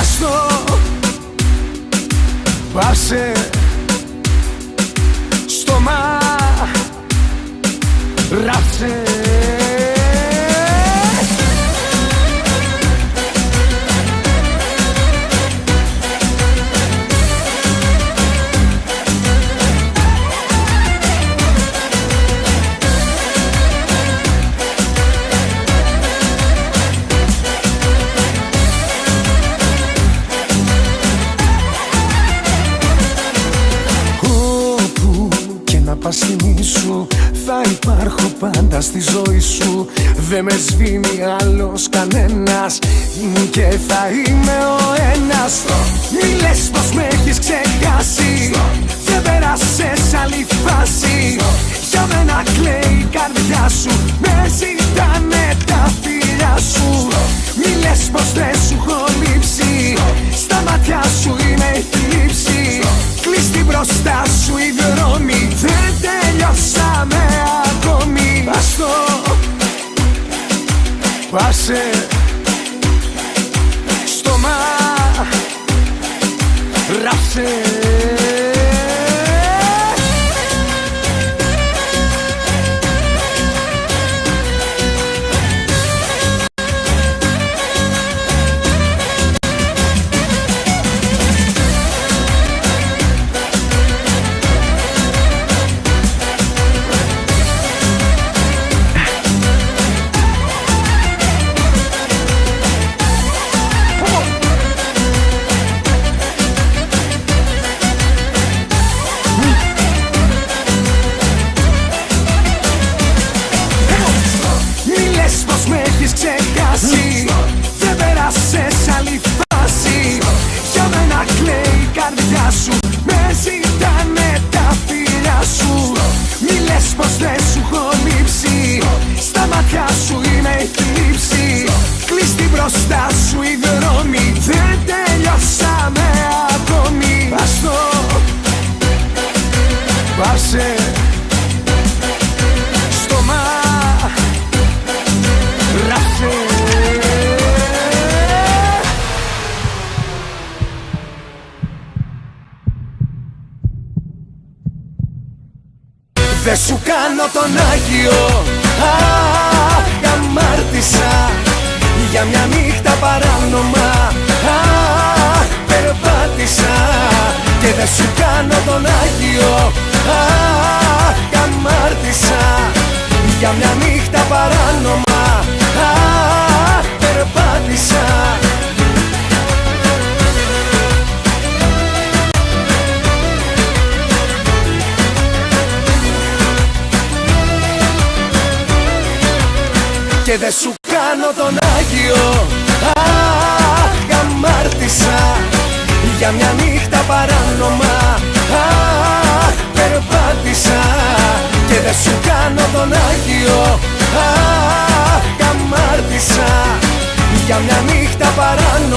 Άστο, πάψε, στόμα, ράψε. Πας στιγμή σου θα υπάρχω πάντα στη ζωή σου. Δε με σβήνει άλλος κανένας, είμαι και θα είμαι ο ένας. Μη λες πως με έχεις ξεχάσει, δεν πέρασες άλλη φάση. Για μένα κλαίει η καρδιά σου, με ζητάνε τα φιλιά σου. Μη λες πως δεν σου έχω λείψει, στα μάτια σου είναι η θλίψη. Κλείστη μπροστά σου οι δρόμοι, δεν τελειώσαμε ακόμη. Άστο, πάψε, στόμα, ράψε. Δεν πέρασες άλλη φάση. Για μένα κλαίει η καρδιά σου, με ζητάνε τα φιλιά σου. Μη λες πως δεν σου έχω λείψει, στα μάτια σου είναι η θλίψη. Κλείστη μπροστά σου οι δρόμοι, δεν τελειώσαμε ακόμη. Άστο, πάψε, στόμα, ράψε. Δε σου κάνω τον Άγιο, αμάρτησα. Για μια νύχτα παράνομα, περπάτησα. Και δε σου κάνω τον Άγιο, αμάρτησα. Για μια νύχτα παράνομα, περπάτησα. Και δε σου κάνω τον Άγιο, αμάρτησα. Για μια νύχτα παράνομα, περπάτησα. Και δε σου κάνω τον Άγιο, αμάρτησα. Για μια νύχτα παράνομα.